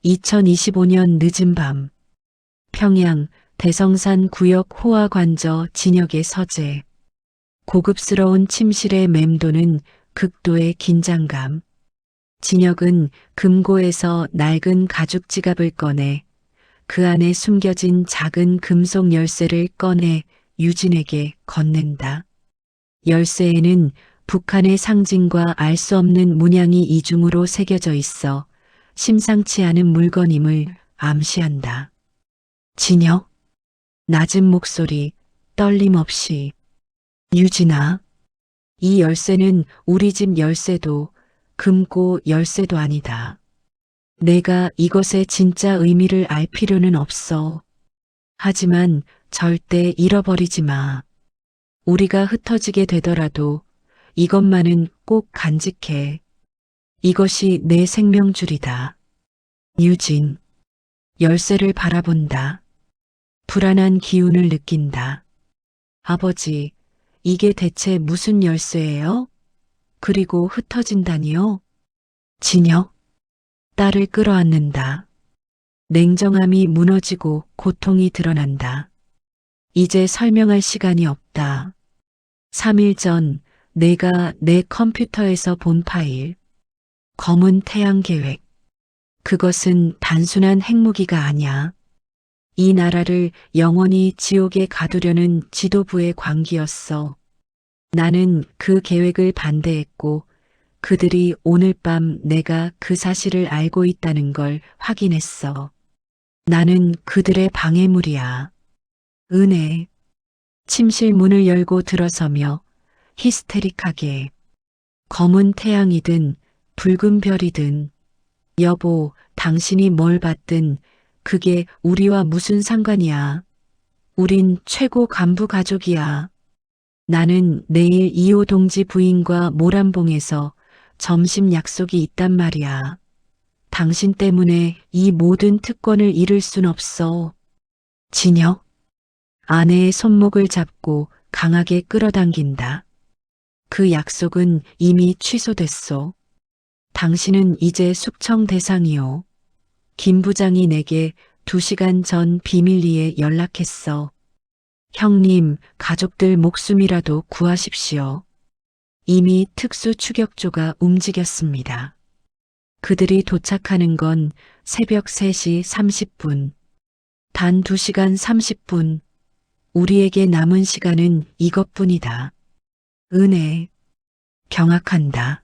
2025년 늦은 밤 평양 대성산 구역 호화관저 진역의 서재. 고급스러운 침실에 맴도는 극도의 긴장감. 진역은 금고에서 낡은 가죽 지갑을 꺼내 그 안에 숨겨진 작은 금속 열쇠를 꺼내 유진에게 건넨다. 열쇠에는 북한의 상징과 알 수 없는 문양이 이중으로 새겨져 있어 심상치 않은 물건임을 암시한다. 진혁, 낮은 목소리, 떨림 없이. 유진아, 이 열쇠는 우리 집 열쇠도 금고 열쇠도 아니다. 내가 이것의 진짜 의미를 알 필요는 없어. 하지만 절대 잃어버리지 마. 우리가 흩어지게 되더라도 이것만은 꼭 간직해. 이것이 내 생명줄이다. 유진, 열쇠를 바라본다. 불안한 기운을 느낀다. 아버지, 이게 대체 무슨 열쇠예요? 그리고 흩어진다니요? 진혁, 딸을 끌어안는다. 냉정함이 무너지고 고통이 드러난다. 이제 설명할 시간이 없다. 3일 전 내가 내 컴퓨터에서 본 파일. 검은 태양 계획. 그것은 단순한 핵무기가 아니야. 이 나라를 영원히 지옥에 가두려는 지도부의 광기였어. 나는 그 계획을 반대했고 그들이 오늘 밤 내가 그 사실을 알고 있다는 걸 확인했어. 나는 그들의 방해물이야. 은혜. 침실 문을 열고 들어서며 히스테릭하게. 검은 태양이든 붉은 별이든 여보, 당신이 뭘 받든 그게 우리와 무슨 상관이야. 우린 최고 간부 가족이야. 나는 내일 이호 동지 부인과 모란봉에서 점심 약속이 있단 말이야. 당신 때문에 이 모든 특권을 잃을 순 없어. 진혁, 아내의 손목을 잡고 강하게 끌어당긴다. 그 약속은 이미 취소됐소. 당신은 이제 숙청 대상이요. 김 부장이 내게 2시간 전 비밀리에 연락했어. 형님, 가족들 목숨이라도 구하십시오. 이미 특수 추격조가 움직였습니다. 그들이 도착하는 건 새벽 3시 30분. 단 2시간 30분. 우리에게 남은 시간은 이것뿐이다. 은혜. 경악한다.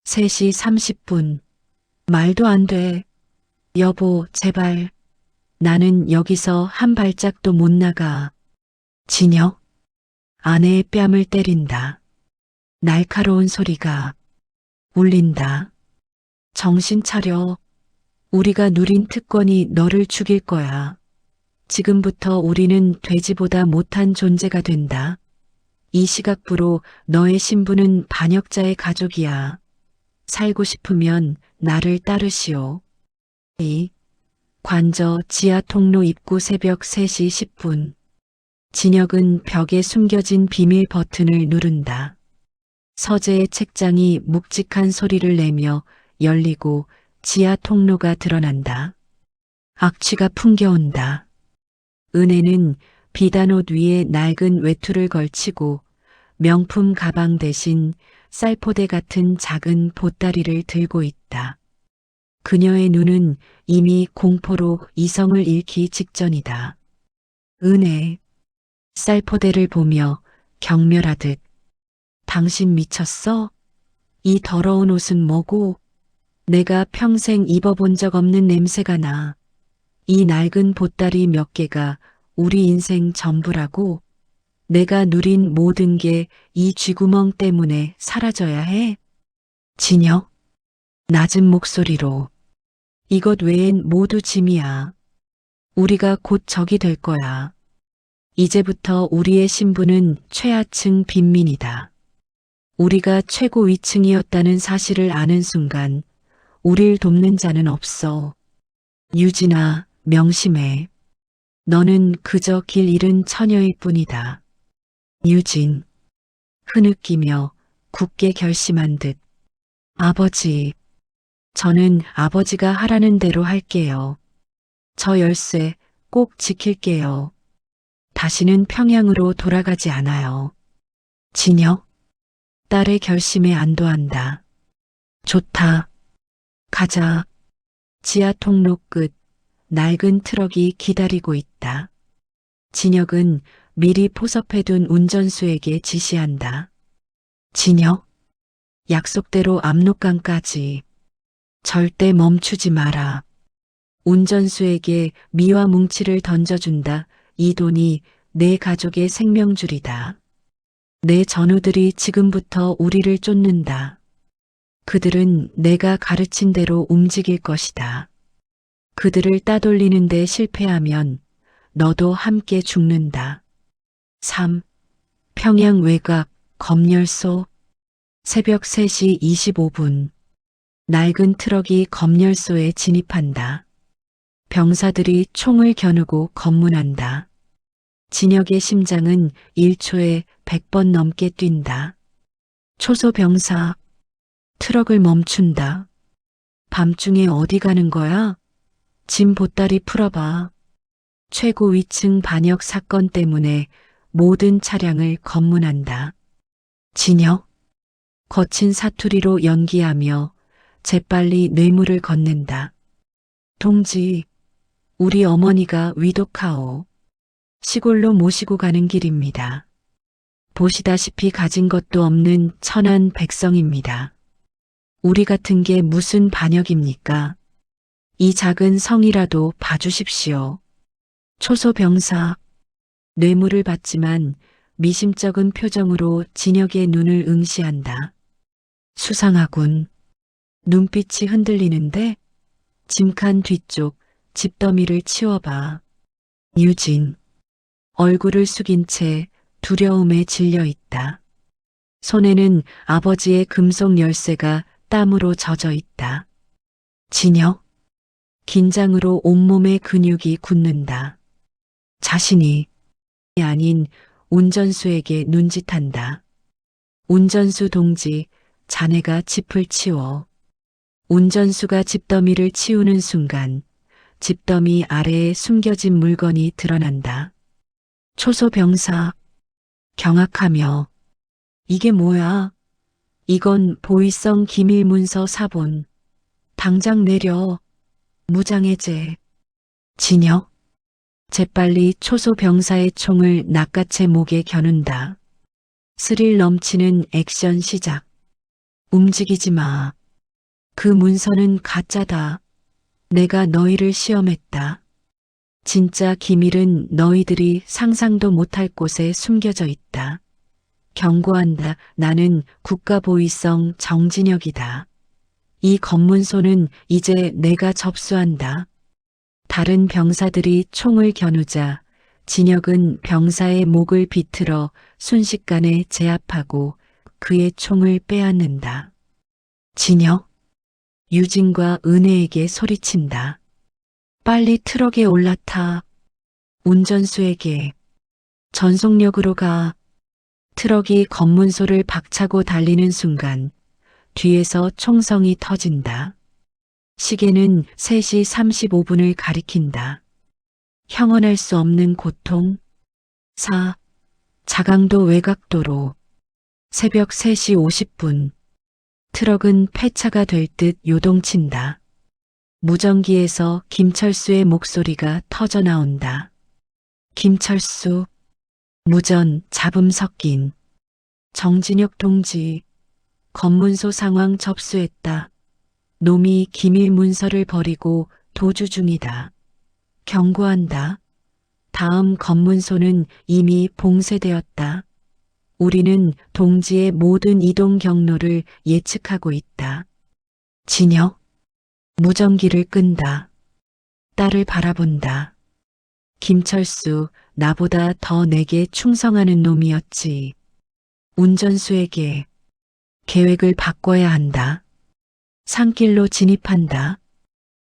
3시 30분. 말도 안 돼. 여보, 제발. 나는 여기서 한 발짝도 못 나가. 진혁. 아내의 뺨을 때린다. 날카로운 소리가 울린다. 정신 차려. 우리가 누린 특권이 너를 죽일 거야. 지금부터 우리는 돼지보다 못한 존재가 된다. 이 시각부로 너의 신부는 반역자의 가족이야. 살고 싶으면 나를 따르시오. 이 관저 지하 통로 입구 새벽 3시 10분. 진혁은 벽에 숨겨진 비밀 버튼을 누른다. 서재의 책장이 묵직한 소리를 내며 열리고 지하 통로가 드러난다. 악취가 풍겨온다. 은혜는 비단옷 위에 낡은 외투를 걸치고 명품 가방 대신 쌀포대 같은 작은 보따리를 들고 있다. 그녀의 눈은 이미 공포로 이성을 잃기 직전이다. 은혜. 쌀포대를 보며 경멸하듯. 당신 미쳤어? 이 더러운 옷은 뭐고? 내가 평생 입어본 적 없는 냄새가 나. 이 낡은 보따리 몇 개가 우리 인생 전부라고? 내가 누린 모든 게 이 쥐구멍 때문에 사라져야 해? 진혁. 낮은 목소리로. 이것 외엔 모두 짐이야. 우리가 곧 적이 될 거야. 이제부터 우리의 신분은 최하층 빈민이다. 우리가 최고 위층이었다는 사실을 아는 순간 우릴 돕는 자는 없어. 유진아, 명심해. 너는 그저 길 잃은 처녀일 뿐이다. 유진. 흐느끼며 굳게 결심한 듯. 아버지. 저는 아버지가 하라는 대로 할게요. 저 열쇠 꼭 지킬게요. 다시는 평양으로 돌아가지 않아요. 진혁, 딸의 결심에 안도한다. 좋다. 가자. 지하 통로 끝 낡은 트럭이 기다리고 있다. 진혁은 미리 포섭해둔 운전수에게 지시한다. 진혁, 약속대로 압록강까지. 절대 멈추지 마라. 운전수에게 미와 뭉치를 던져준다. 이 돈이 내 가족의 생명줄이다. 내 전우들이 지금부터 우리를 쫓는다. 그들은 내가 가르친 대로 움직일 것이다. 그들을 따돌리는데 실패하면 너도 함께 죽는다. 3. 평양 외곽 검열소 새벽 3시 25분 낡은 트럭이 검열소에 진입한다. 병사들이 총을 겨누고 검문한다. 진혁의 심장은 1초에 100번 넘게 뛴다. 초소 병사, 트럭을 멈춘다. 밤중에 어디 가는 거야? 짐 보따리 풀어봐. 최고 위층 반역 사건 때문에 모든 차량을 검문한다. 진혁, 거친 사투리로 연기하며 재빨리 뇌물을 건넨다. 동지, 우리 어머니가 위독하오. 시골로 모시고 가는 길입니다. 보시다시피 가진 것도 없는 천한 백성입니다. 우리 같은 게 무슨 반역입니까? 이 작은 성이라도 봐주십시오. 초소 병사, 뇌물을 받지만 미심쩍은 표정으로 진혁의 눈을 응시한다. 수상하군. 눈빛이 흔들리는데 짐칸 뒤쪽 집더미를 치워봐. 유진, 얼굴을 숙인 채 두려움에 질려 있다. 손에는 아버지의 금속 열쇠가 땀으로 젖어 있다. 진혁, 긴장으로 온몸의 근육이 굳는다. 자신이 아닌 운전수에게 눈짓한다. 운전수 동지, 자네가 짚을 치워. 운전수가 집더미를 치우는 순간 집더미 아래에 숨겨진 물건이 드러난다. 초소 병사, 경악하며 이게 뭐야? 이건 보위성 기밀 문서 사본. 당장 내려. 무장해제. 진혁, 재빨리 초소 병사의 총을 낚아채 목에 겨눈다. 스릴 넘치는 액션 시작. 움직이지 마. 그 문서는 가짜다. 내가 너희를 시험했다. 진짜 기밀은 너희들이 상상도 못할 곳에 숨겨져 있다. 경고한다. 나는 국가보위성 정진혁이다. 이 검문소는 이제 내가 접수한다. 다른 병사들이 총을 겨누자 진혁은 병사의 목을 비틀어 순식간에 제압하고 그의 총을 빼앗는다. 진혁, 유진과 은혜에게 소리친다. 빨리 트럭에 올라타. 운전수에게 전속력으로 가. 트럭이 검문소를 박차고 달리는 순간 뒤에서 총성이 터진다. 시계는 3시 35분을 가리킨다. 형언할 수 없는 고통. 4. 자강도 외곽도로 새벽 3시 50분 트럭은 폐차가 될 듯 요동친다. 무전기에서 김철수의 목소리가 터져 나온다. 김철수, 무전 잡음 섞인. 정진혁 동지, 검문소 상황 접수했다. 놈이 기밀 문서를 버리고 도주 중이다. 경고한다. 다음 검문소는 이미 봉쇄되었다. 우리는 동지의 모든 이동 경로를 예측하고 있다. 진혁, 무전기를 끈다. 딸을 바라본다. 김철수, 나보다 더 내게 충성하는 놈이었지. 운전수에게 계획을 바꿔야 한다. 산길로 진입한다.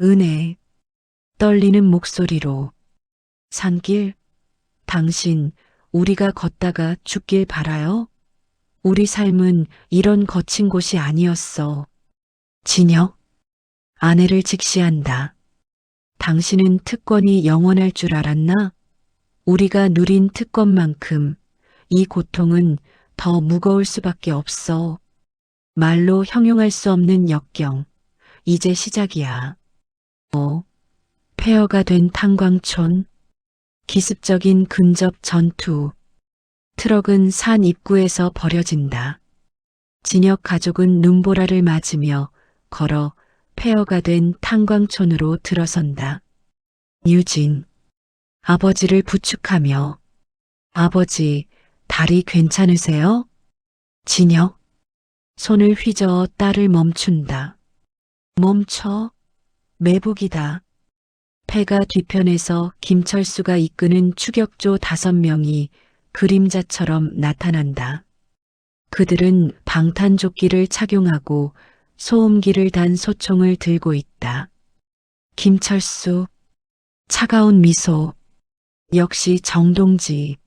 은혜, 떨리는 목소리로. 산길, 당신 우리가 걷다가 죽길 바라요? 우리 삶은 이런 거친 곳이 아니었어. 진혁, 아내를 직시한다. 당신은 특권이 영원할 줄 알았나? 우리가 누린 특권만큼 이 고통은 더 무거울 수밖에 없어. 말로 형용할 수 없는 역경. 이제 시작이야. 폐허가 된 탄광촌. 기습적인 근접 전투. 트럭은 산 입구에서 버려진다. 진혁 가족은 눈보라를 맞으며 걸어 폐허가 된 탄광촌으로 들어선다. 유진. 아버지를 부축하며 아버지, 다리 괜찮으세요? 진혁. 손을 휘저어 딸을 멈춘다. 멈춰. 매복이다. 폐가 뒤편에서 김철수가 이끄는 추격조 5명이 그림자처럼 나타난다. 그들은 방탄조끼를 착용하고 소음기를 단 소총을 들고 있다. 김철수. 차가운 미소. 역시 정동지.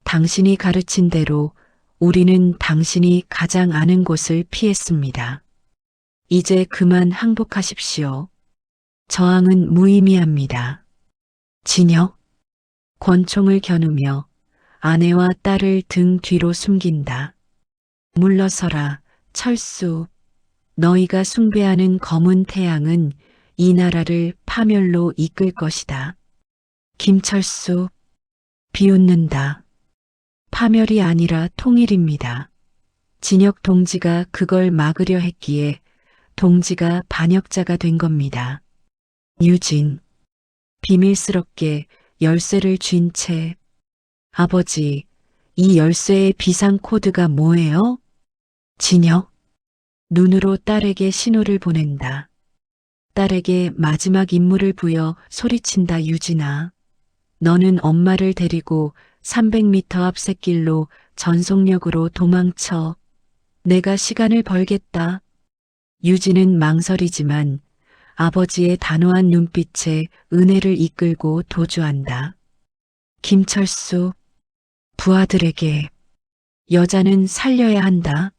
당신이 가르친 대로 우리는 당신이 가장 아는 곳을 피했습니다. 이제 그만 항복하십시오. 저항은 무의미합니다. 진혁. 권총을 겨누며 아내와 딸을 등 뒤로 숨긴다. 물러서라, 철수. 너희가 숭배하는 검은 태양은 이 나라를 파멸로 이끌 것이다. 김철수. 비웃는다. 파멸이 아니라 통일입니다. 진혁 동지가 그걸 막으려 했기에 동지가 반역자가 된 겁니다. 유진. 비밀스럽게 열쇠를 쥔 채. 아버지, 이 열쇠의 비상 코드가 뭐예요? 진혁. 눈으로 딸에게 신호를 보낸다. 딸에게 마지막 임무를 부여 소리친다. 유진아. 너는 엄마를 데리고 300m 앞 샛길로 전속력으로 도망쳐. 내가 시간을 벌겠다. 유진은 망설이지만 아버지의 단호한 눈빛에 은혜를 이끌고 도주한다. 김철수. 부하들에게 여자는 살려야 한다.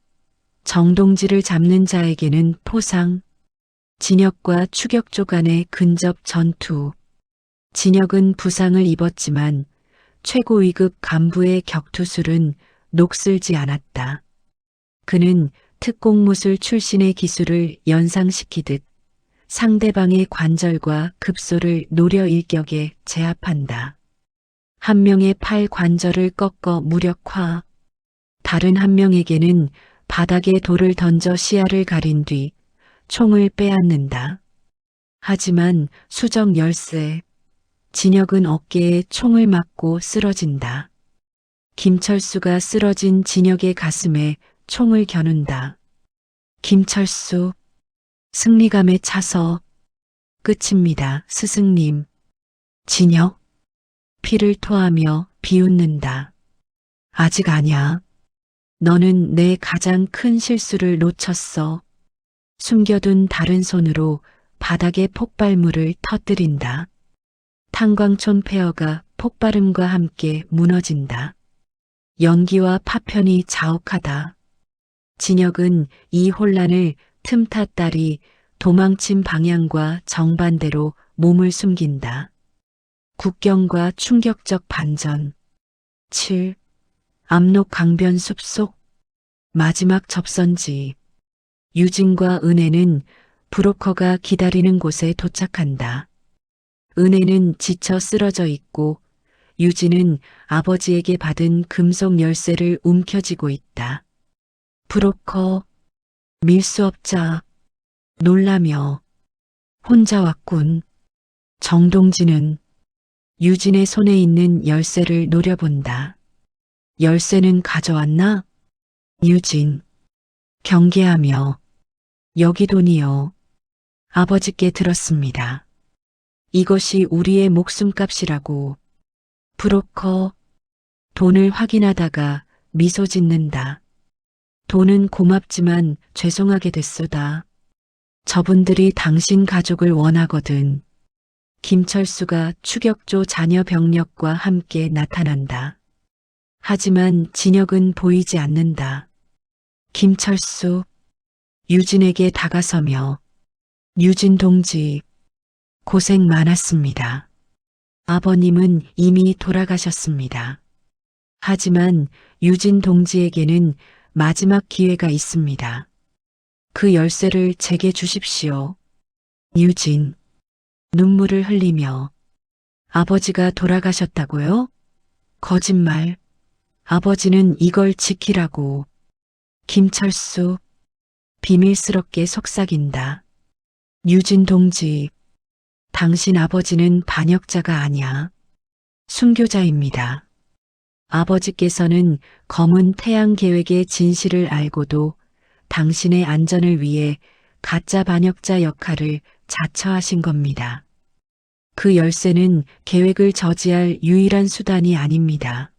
정동지를 잡는 자에게는 포상. 진혁과 추격조 간의 근접 전투. 진혁은 부상을 입었지만 최고 위급 간부의 격투술은 녹슬지 않았다. 그는 특공무술 출신의 기술을 연상시키듯 상대방의 관절과 급소를 노려 일격에 제압한다. 한 명의 팔 관절을 꺾어 무력화, 다른 한 명에게는 바닥에 돌을 던져 시야를 가린 뒤 총을 빼앗는다. 하지만 수정 열쇠, 진혁은 어깨에 총을 맞고 쓰러진다. 김철수가 쓰러진 진혁의 가슴에 총을 겨눈다. 김철수. 승리감에 차서. 끝입니다, 스승님. 진혁. 피를 토하며 비웃는다. 아직 아냐. 너는 내 가장 큰 실수를 놓쳤어. 숨겨둔 다른 손으로 바닥에 폭발물을 터뜨린다. 탄광촌 폐허가 폭발음과 함께 무너진다. 연기와 파편이 자욱하다. 진혁은 이 혼란을 틈타 딸이 도망친 방향과 정반대로 몸을 숨긴다. 국경과 충격적 반전. 7. 압록 강변 숲속. 마지막 접선지. 유진과 은혜는 브로커가 기다리는 곳에 도착한다. 은혜는 지쳐 쓰러져 있고 유진은 아버지에게 받은 금속 열쇠를 움켜쥐고 있다. 브로커. 밀수업자. 놀라며. 혼자 왔군. 정동지는 유진의 손에 있는 열쇠를 노려본다. 열쇠는 가져왔나? 유진. 경계하며. 여기 돈이요. 아버지께 들었습니다. 이것이 우리의 목숨값이라고. 브로커. 돈을 확인하다가 미소 짓는다. 돈은 고맙지만 죄송하게 됐소다. 저분들이 당신 가족을 원하거든. 김철수가 추격조 자녀 병력과 함께 나타난다. 하지만 진혁은 보이지 않는다. 김철수. 유진에게 다가서며 유진 동지, 고생 많았습니다. 아버님은 이미 돌아가셨습니다. 하지만 유진 동지에게는 마지막 기회가 있습니다. 그 열쇠를 제게 주십시오. 유진, 눈물을 흘리며 아버지가 돌아가셨다고요? 거짓말. 아버지는 이걸 지키라고. 김철수, 비밀스럽게 속삭인다. 유진 동지, 당신 아버지는 반역자가 아니야. 순교자입니다. 아버지께서는 검은 태양 계획의 진실을 알고도 당신의 안전을 위해 가짜 반역자 역할을 자처하신 겁니다. 그 열쇠는 계획을 저지할 유일한 수단이 아닙니다.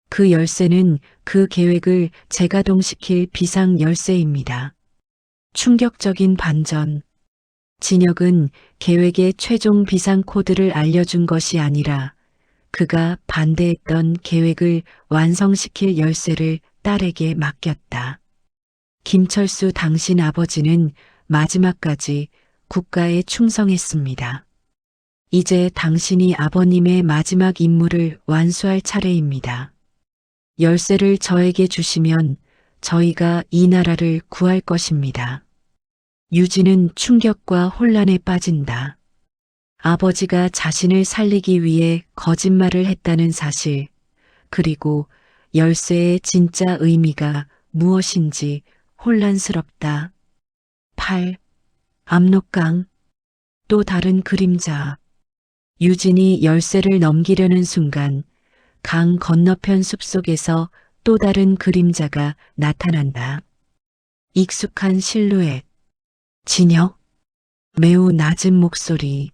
그 열쇠는 그 계획을 재가동시킬 비상 열쇠입니다. 충격적인 반전. 진혁은 계획의 최종 비상 코드를 알려준 것이 아니라 그가 반대했던 계획을 완성시킬 열쇠를 딸에게 맡겼다. 김철수 당신 아버지는 마지막까지 국가에 충성했습니다. 이제 당신이 아버님의 마지막 임무를 완수할 차례입니다. 열쇠를 저에게 주시면 저희가 이 나라를 구할 것입니다. 유진은 충격과 혼란에 빠진다. 아버지가 자신을 살리기 위해 거짓말을 했다는 사실, 그리고 열쇠의 진짜 의미가 무엇인지 혼란스럽다. 8. 압록강. 또 다른 그림자. 유진이 열쇠를 넘기려는 순간 강 건너편 숲속에서 또 다른 그림자가 나타난다. 익숙한 실루엣. 진혁. 매우 낮은 목소리.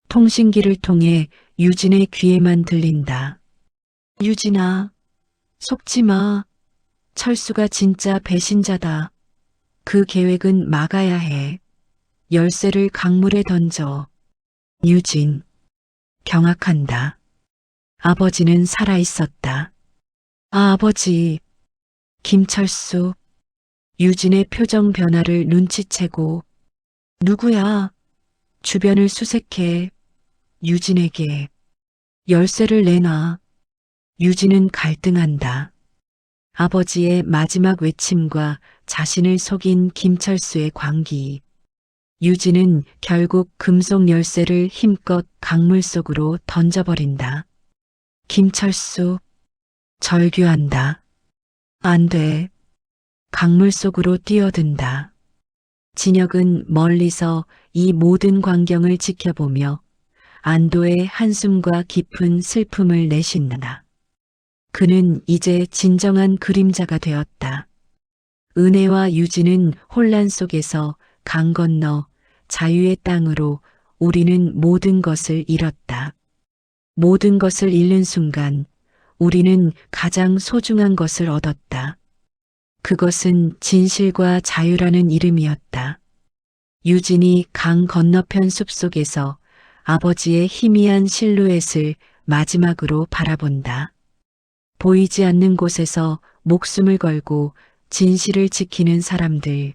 통신기를 통해 유진의 귀에만 들린다. 유진아, 속지 마. 철수가 진짜 배신자다. 그 계획은 막아야 해. 열쇠를 강물에 던져. 유진. 경악한다. 아버지는 살아있었다. 아, 아버지. 김철수. 유진의 표정 변화를 눈치채고 누구야? 주변을 수색해. 유진에게 열쇠를 내놔. 유진은 갈등한다. 아버지의 마지막 외침과 자신을 속인 김철수의 광기. 유진은 결국 금속 열쇠를 힘껏 강물 속으로 던져버린다. 김철수, 절규한다. 안 돼. 강물 속으로 뛰어든다. 진혁은 멀리서 이 모든 광경을 지켜보며 안도의 한숨과 깊은 슬픔을 내쉰다. 그는 이제 진정한 그림자가 되었다. 은혜와 유진은 혼란 속에서 강 건너 자유의 땅으로 우리는 모든 것을 잃었다. 모든 것을 잃는 순간 우리는 가장 소중한 것을 얻었다. 그것은 진실과 자유라는 이름이었다. 유진이 강 건너편 숲속에서 아버지의 희미한 실루엣을 마지막으로 바라본다. 보이지 않는 곳에서 목숨을 걸고 진실을 지키는 사람들.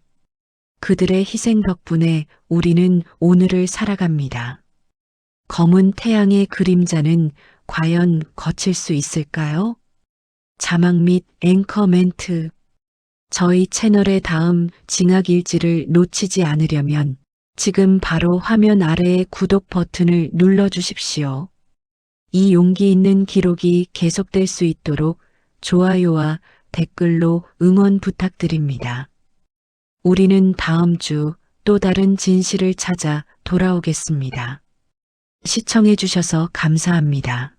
그들의 희생 덕분에 우리는 오늘을 살아갑니다. 검은 태양의 그림자는 과연 거칠 수 있을까요? 자막 및 앵커 멘트. 저희 채널의 다음 징악일지를 놓치지 않으려면 지금 바로 화면 아래의 구독 버튼을 눌러주십시오. 이 용기 있는 기록이 계속될 수 있도록 좋아요와 댓글로 응원 부탁드립니다. 우리는 다음 주 또 다른 진실을 찾아 돌아오겠습니다. 시청해 주셔서 감사합니다.